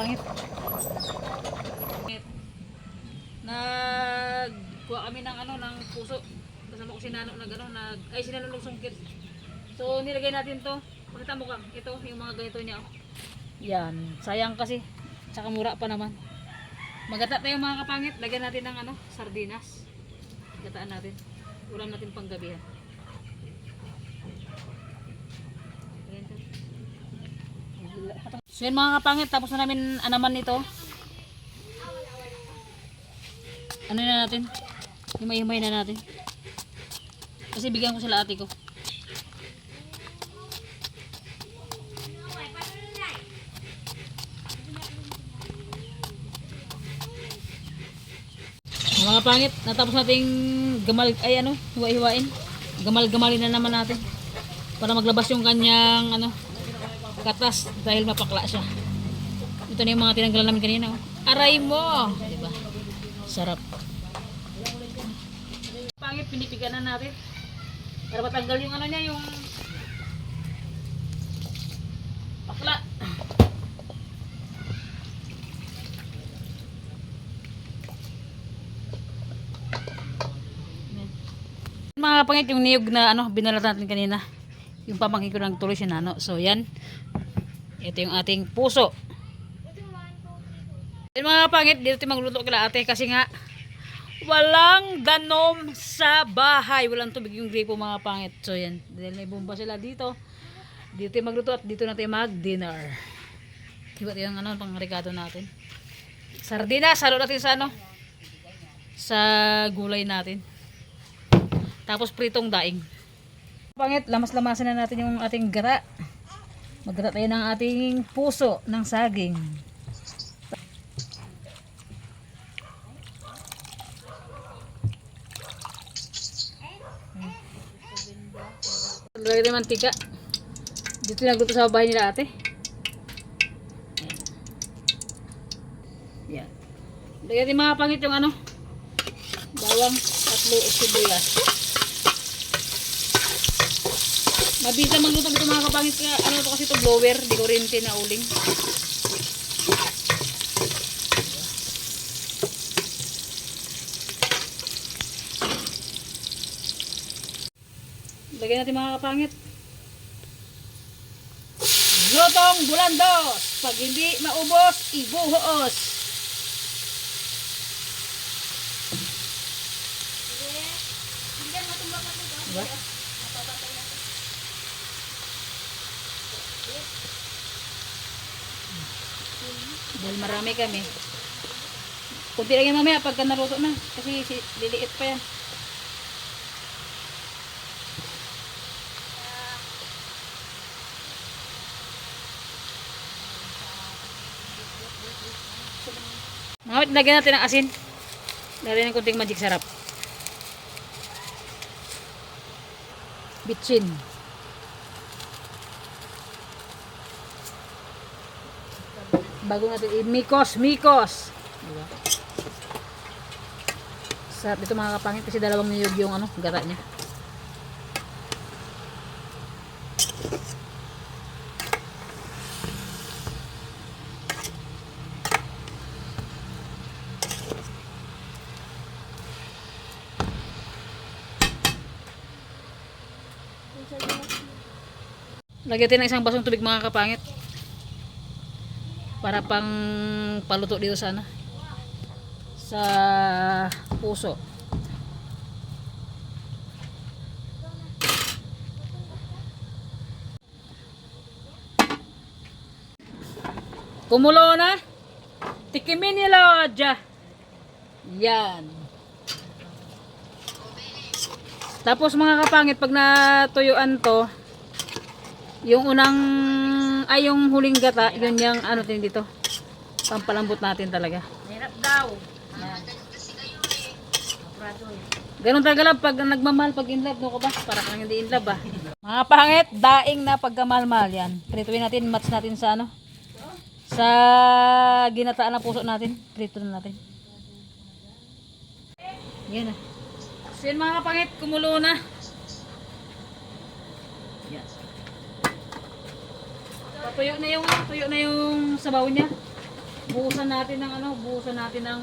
kapangit. Nagkuha kami ng ano, ng puso. Kasama ko si Nano sinanong sungkit. So nilagay natin to. Pakita mo kang ito, yung mga ganito niya. Oh. Yan, sayang kasi. Tsaka mura pa naman. Magata tayo mga kapangit. Lagyan natin ng ano, sardinas. Gataan natin. Ulam natin panggabihan. So yun mga kapangit, tapos na namin anaman nito. Ano na natin? Himay-himay na natin. Kasi bigyan ko sila ate ko. Mga pangit, natapos nating hiwa-hiwain. Gamal-gamalin na naman natin. Para maglabas yung kanyang katas dahil mapakla siya. Ito na yung mga tinanggalan namin kanina. Oh. Aray mo! Diba? Sarap. Pangit, pinipiganan natin. Para matanggal yung niya, yung pakla. Mga pangit, yung niyog na binalat natin kanina. Yung pamangkin ko nang tuloy si Nano. So yan. Ito yung ating puso. Yan mga pangit, dito tayo magluto kila ate kasi nga walang danom sa bahay. Walang tubig yung gripo mga pangit. So yan, dahil may bomba sila dito. Dito tayo magluto at dito natin mag-dinner. Diba ito yung pang-ricado natin. Sardinas, halo natin sa sa gulay natin. Tapos pritong daing. Pangit, lamas-lamasan na natin yung ating gata. Maggata tayo ng ating puso ng saging. Lagay tayo mantika. Dito nagluto sa bahay nila ate. Yan. Lagay tayo mga pangit yung bawang at sibuyas. Mabisa magluto dito mga kapangit kaya to kasi to blower, di ko rin tinauling. Lagyan natin mga kapangit. Lutong bulandos. Pag hindi maubos, ibuhos. Diba? Dahil marami kami. Kunti lang yan mamaya pagka naluto na. Kasi liliit pa yan. Ngawit, lagyan natin ng asin. Lagyan ng kunting magic sarap. Bitchin. Bago natin mikos. Diba? Sarap dito mga kapangit kasi dalawang niyog yung gata niya. Lagyan natin ng isang basong tubig mga kapangit. Para pang paluto dito sa sa puso. Kumulo na. Tikimin nila dya. Yan. Tapos mga kapangit, pag natuyuan to, yung yung huling gata, yun yung din dito. Pampalambot natin talaga. Hirap daw. Ganun talaga lang pag nagmamahal pag in love, no ko ba? Para kang hindi in love Mga pangit, daing na pagkamalmal yan. Prituin natin, match natin sa sa ginataan na puso natin. Prito na natin. Yan So yun mga pangit, kumulo na. Yan. Tuyo na yung sabaw niya. buhusan natin ng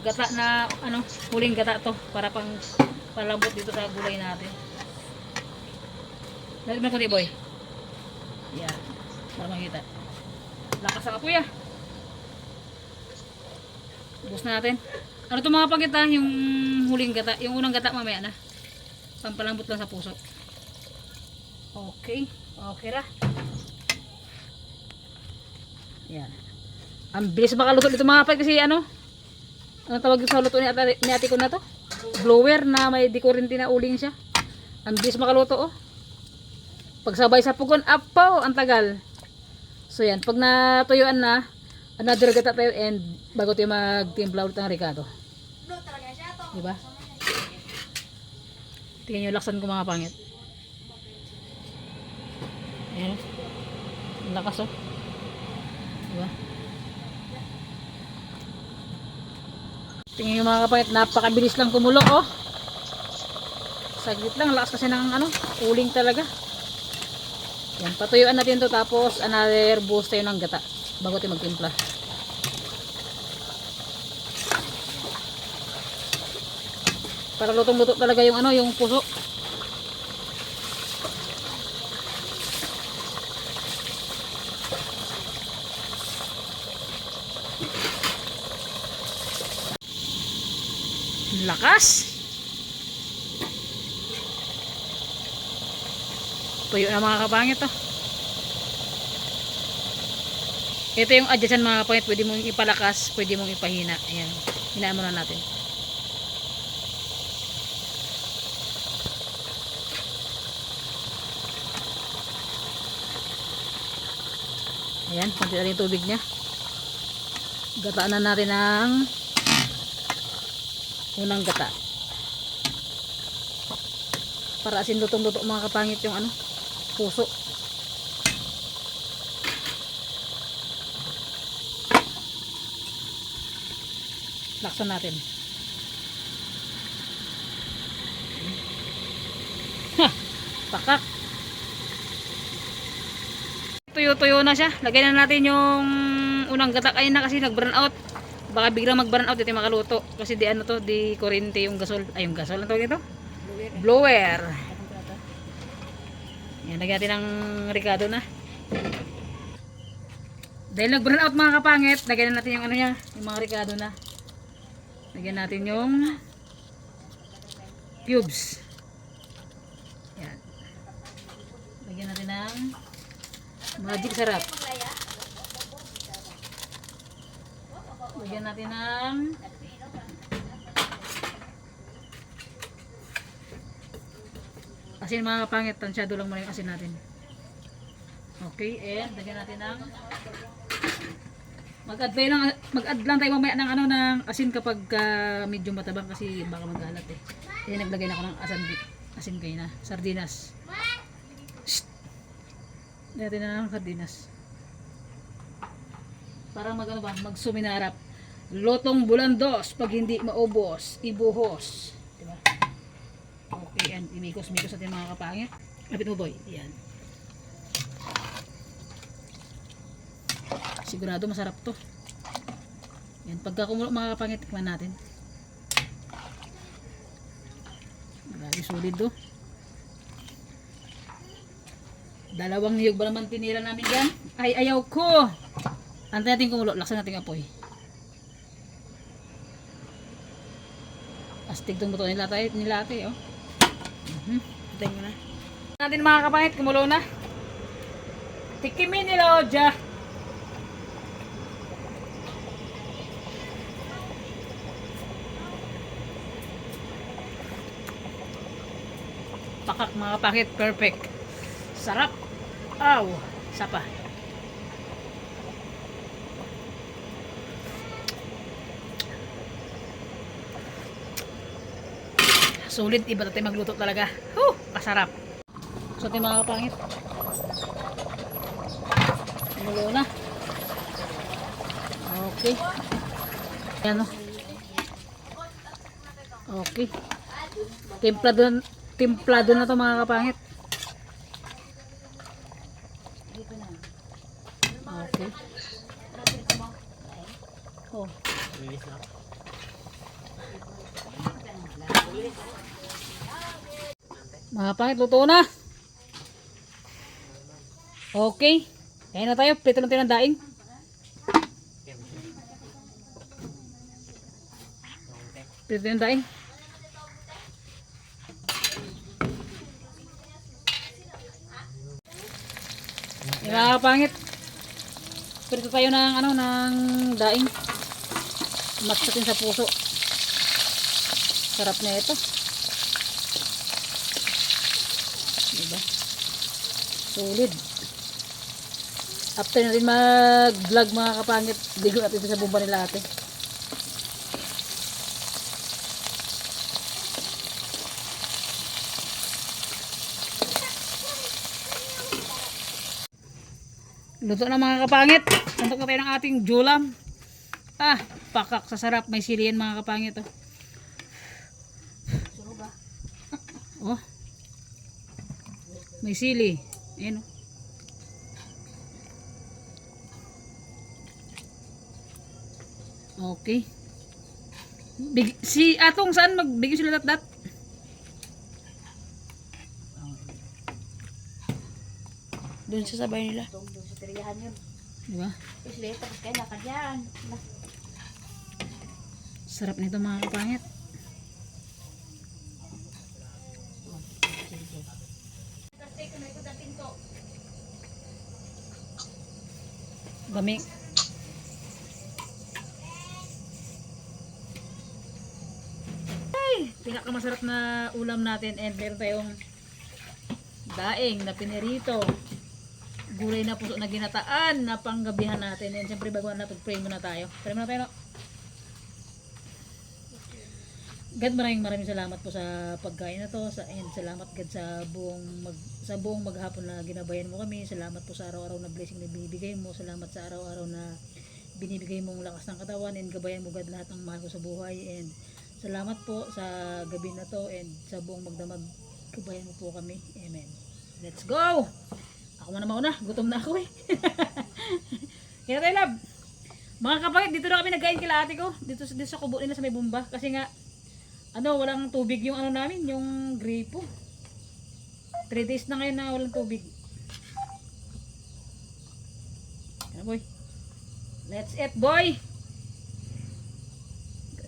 gata na huling gata to para pang palambot dito sa gulay natin. Dali mo ko di boy. Yan. Para makita. Lakas ang apoy ah. Buhos na natin. Ano to mga pangit ah, yung huling gata, yung unang gata mamaya na. Pampalambot lang sa puso. Okay. Okay ra. Yan. Ang bilis makaluto dito mga pangit kasi ano tawag sa luto ni ate ko na to? Blower na may dikurinti na uling siya. Ang bilis makaluto oh. Pagsabay sa pugon, apaw, ang tagal. So yan, pag natuyuan na, another gata tayo and bago tayo magtimpla ulit ng ricado. Diba? Tingnan nyo, laksan ko mga pangit. Ayan. Ang lakas oh. Diba? Tingnan nyo mga kapangit, napakabilis lang kumulo oh. Saglit lang, lakas kasi ng uling talaga. Yan, patuyuan natin to tapos another boost tayo ng gata bago tayo magtimpla. Para lutong-luto talaga yung yung puso. Lakas. Tuyo na mga kapangit to. Ito yung adjacent mga kapangit, pwede mong ipalakas, pwede mong ipahina. Ayan, hinaan muna natin. Ayan, konti na yung tubig nya. Gataan na natin ang unang gata. Para asin lutong-luto mga kapangit yung puso. Laksan natin. Ha! Pakak. Tuyo-tuyo na siya. Lagyan na natin yung unang gata. Ayun na kasi nag-burn out. Baka biglang mag-burn out dito makaluto. Kasi di di kuryente yung gasol. Ay, yung gasol. Ano tawag ito? Blower. Yan, lagyan natin ng ricado na. Dahil nag-burn out mga kapangit, lagyan natin yung yung mga ricado na. Lagyan natin yung cubes. Yan. Lagyan natin ng magic sarap. Lagyan natin ng asin mga kapangit, tansyado lang muna yung asin natin. Okay, and lagyan natin ng mag-add lang tayo mamaya ng ng asin kapag medyo matabang kasi baka magalat eh. Kaya naglagay na ako ng asin kayo na, sardinas. Shhh! Lagyan natin na ng sardinas. Para magsuminarap. Lotong bulandos, pag hindi maubos, ibuhos. Diba? Okay, and imikos-mikos natin mga kapangit. Lapit mo boy, yan. Sigurado masarap to. Yan, pagka kumulo mga kapangit, tikman natin. Grabe, solid to. Dalawang niyog ba naman tinira namin dyan? Ay, ayaw ko! Antay natin kumulo, laksan natin apoy. Astig itong buto nilate oh. Patay mo na. Natin mga kapangit, kumulo na. Tikimin nila o dya. Pakak mga kapangit, perfect. Sarap. Aw, sapa. Sulit, iba tayo magluto talaga. Kasarap. So ito mga kapangit. Mulo na. Okay. Ayan o. Okay. Timplado na to mga kapangit. Okay. Oh. Mga pangit, luto na. Okay. Kaya na tayo. Prito lang tayo ng daing. Prito yung daing. Mga pangit. Prito tayo ng ano, ng daing. Mas natin sa puso. Sarap na ito. Diba? Solid. After natin mag-vlog mga kapangit, ligo natin sa bomba nila ate. Luto na mga kapangit. Santok na tayo ng ating julam. Ah, pakak sa sarap. May sili yan mga kapangit. Oh. May sili. Ayan oh. Okay. Si atong saan magbigay sila dat? Doon sa sabay nila. Doon sa tirihan yun. Diba? Tapos later, tapos kaya lakad yan. Sarap nito mga kapangit. Dami. Ay, pinakamasarap na ulam natin, and meron tayong daing na pinirito, gulay na puso na ginataan na panggabihan natin. And siyempre bago na pag-pray muna tayo. Pray muna tayo, no? God, maraming salamat po sa pagkain na to, and salamat God sa buong maghapon na ginabayan mo kami. Salamat po sa araw-araw na blessing na binibigay mo. Salamat sa araw-araw na binibigay mong lakas ng katawan, and gabayan mo God lahat ng mahal ko sa buhay. And salamat po sa gabi na to, and sa buong magdamag, gabayan mo po kami. Amen. Let's go! Ako muna mauna, gutom na ako eh. Kaya tayo love. Mga kapatid, dito na kami nagkain kila ate ko. Dito sa kubo nila sa may bomba. Kasi nga, walang tubig yung namin, yung gripo. 3 days na ngayon na walang tubig. Ano boy? Let's eat boy!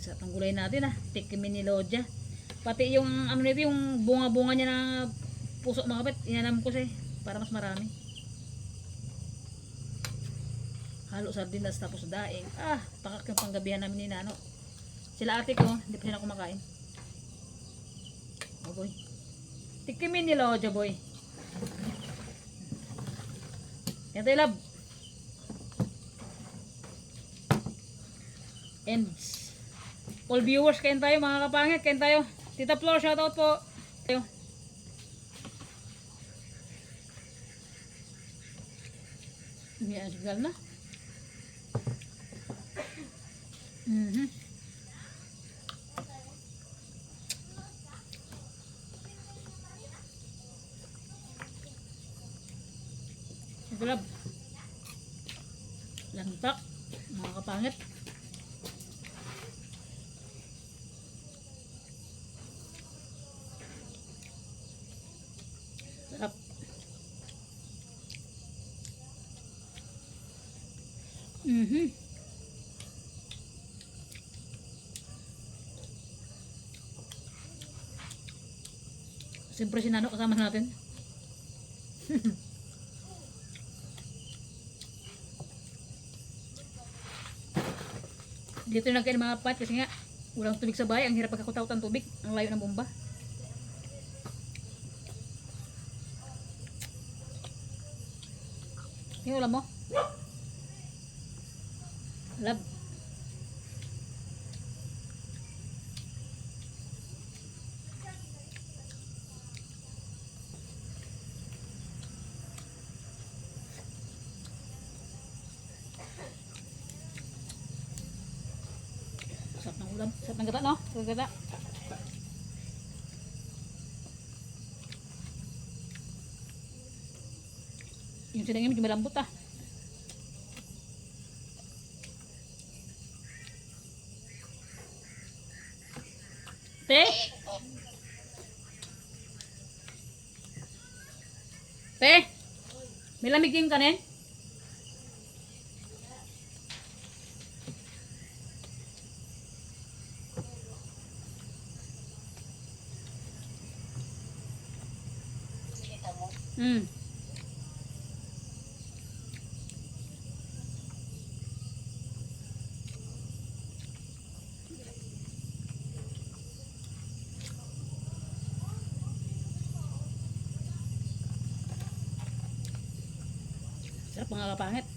Sa tanggulay natin tikimin ni Lodja. Pati yung nito, yung bunga-bunga niya na puso mga kapit, inanam ko siya para mas marami. Halo sardinas tapos daing. Pakak yung panggabihan namin ni Nano. Sila ate ko, hindi pa sila kumakain. Oh boy. Tikimin ni Lodja boy. Yan tayo love. And all viewers, kain tayo mga kapangit, kain tayo. Tita Flor, shoutout po. Tayo. Yan, sigal na. Gulab. Lantak, mga kapangit. Sarap. Siyempre si Nano kasama natin. Dito na kayo mga pat kasi nga walang tubig sa bahay. Ang hirap pagkakutaw ng tubig. Ang layo ng bomba. Yung ulam mo? Lab. Sarap ng ulam. Sarap ng gata, no? Sarap ng gata. Yung sinangin medyo malambot Te? Te? May lamig yung kanin? Hmm. Sarap mga kapangit.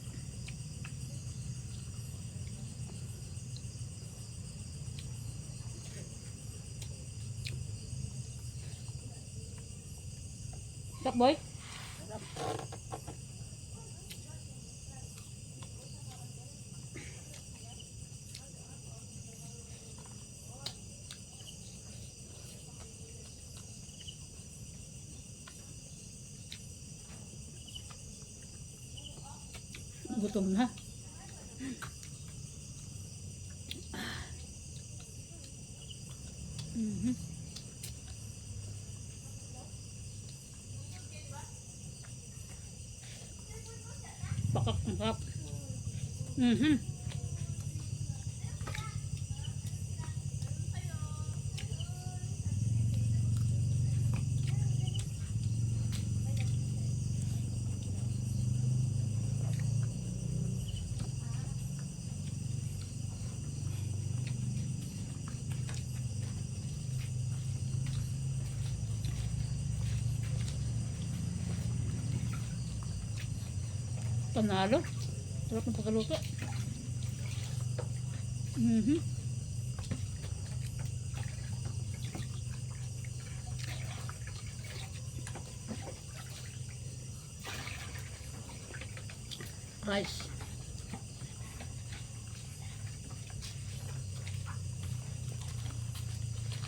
Sarap boy. Gutom na. Mhm. Pakak ang sarap. Mhm. Panalo. Sarap ng pagkaluto. Mhm. Rice.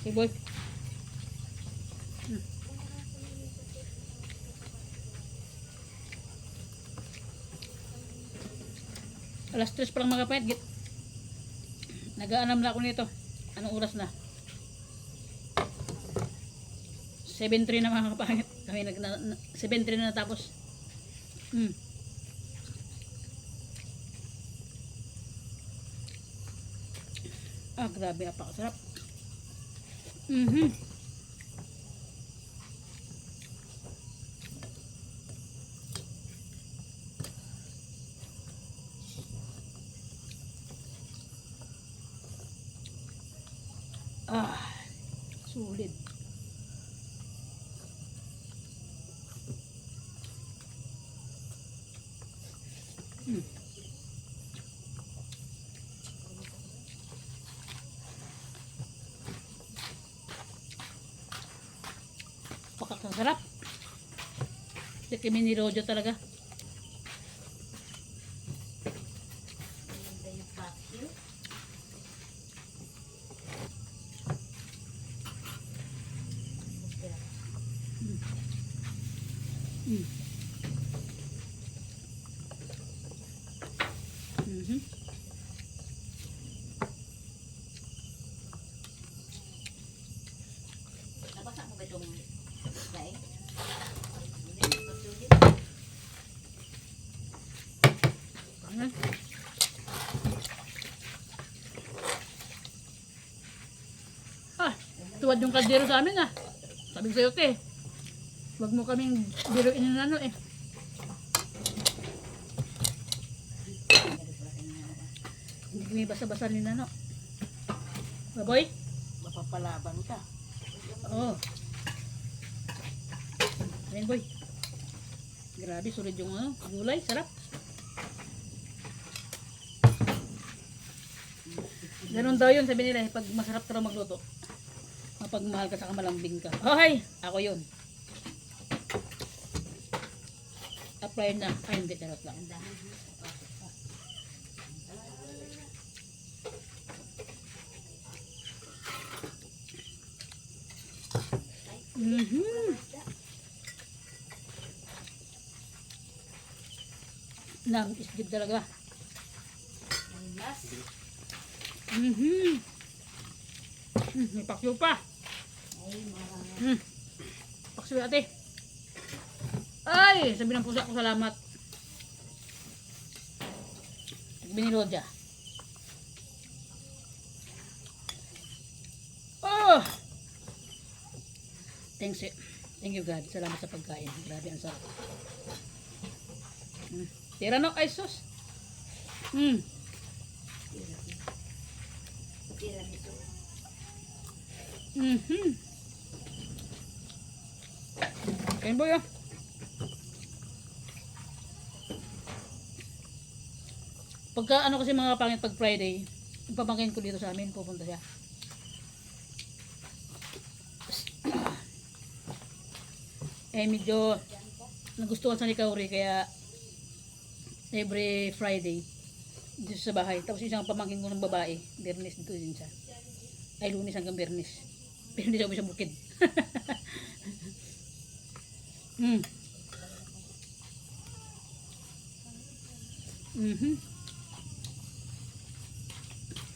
Okay, boy. Hmm. Alas 3 pa lang mga kapatid. Nag-aanam na ako nito. Anong oras na? 7:03 na mga kapangit. Kami 7:03 na natapos. Hmm. Ah, grabe, apakasarap. Mhm. Ah, sulit. Hmm. Pakakasarap. Kasi kami ni Rojo talaga. Hmm. Mhm. Nabasa mo ba itong daing? Ano? Ah, tuwad yung kaldero sa amin ah. Sabi ko sa'yo, te. Huwag mo kaming biruin ng ano eh. Hindi kami basa-basa ni Nano. Baboy? Mapapalaban ka. Oo. Ayan boy. Grabe, sulit yung ano, gulay, sarap. Ganun daw yun, sabi nila, pag masarap ka raw magluto, mapagmahal ka sa malambing ka. Okay, ako yun. Apply na. Ay, hindi, charot lang. Mhm. Nang isgid talaga. Mhm. May pakyo pa. Paksiw ate. Ay, sabi ng pusa ko salamat. Binilod siya. Oh! Thanks, thank you God. Salamat sa pagkain. Grabe ang sarap. Tira no, ay sus. Kain boy oh. Pagka ano kasi mga pangit pag Friday, ipapangkin ko dito sa amin, pupunta siya. Eh medyo nagustuhan sa ni Kauri kaya every Friday dito sa bahay. Tapos isang pamangkin ko ng babae, Bernes dito din siya. Ay Lunes hanggang Bernes. Pero hindi siya sa bukid.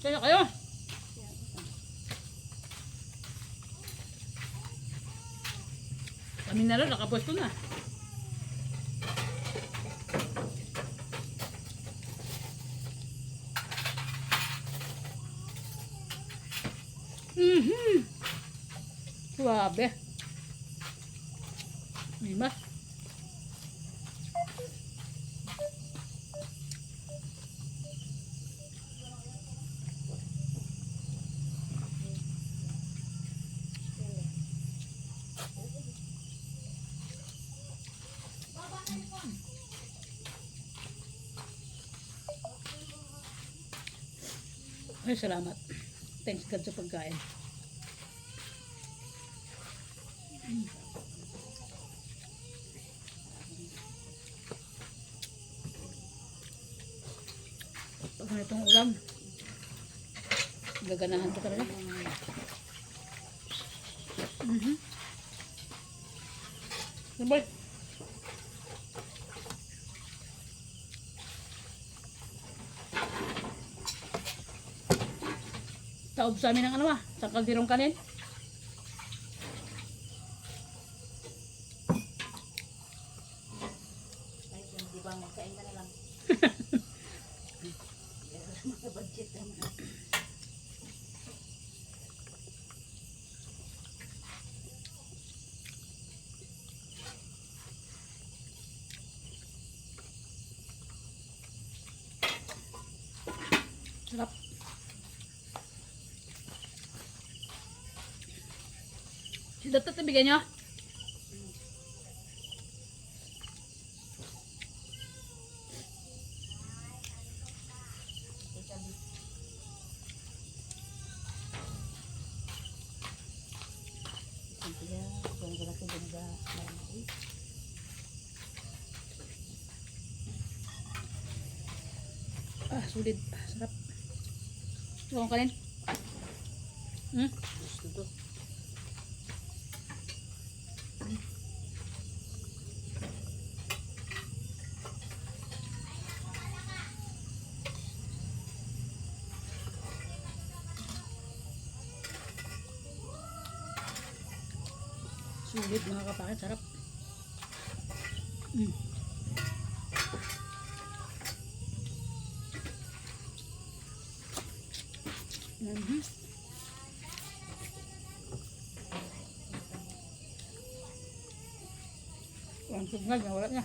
Kaya kayo. Kami na lang, nakapwesto na. Suabe. Diba? Ay, salamat. Thanks God sa pagkain. Pag ganitong ulam, gaganahan ko talaga. Boy. Taob sa amin ng ano sa kaldirong kanin. Ay, hindi ba magkain ka na lang? Budget naman. Sarap. Si Datot na bigyan nyo? Ah, sulit. Sarap. Suwang ka rin. Gusto to. Sulit mga kapakit. Sarap. Ang sugnag, wala niya.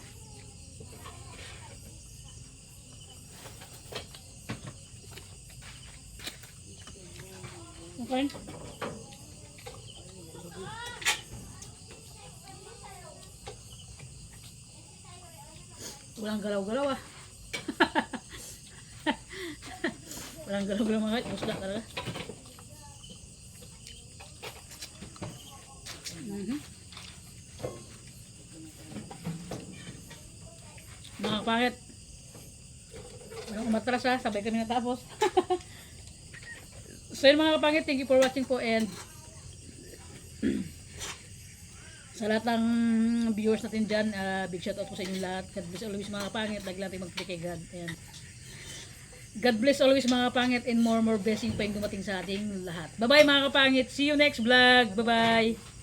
Okay. Walang galaw-galaw Walang galaw-galaw mga kahit. Musla talaga. Mga pangit. Walang umatras sabay kami natapos. So yun mga kapangit, thank you for watching po and sa lahat ng viewers natin dyan, big shout out po sa inyo lahat. God bless always mga kapangit, lagi natin mag-pray kay God. Ayan. God bless always mga kapangit, and more blessing pa yung dumating sa ating lahat. Bye-bye mga kapangit. See you next vlog. Bye-bye.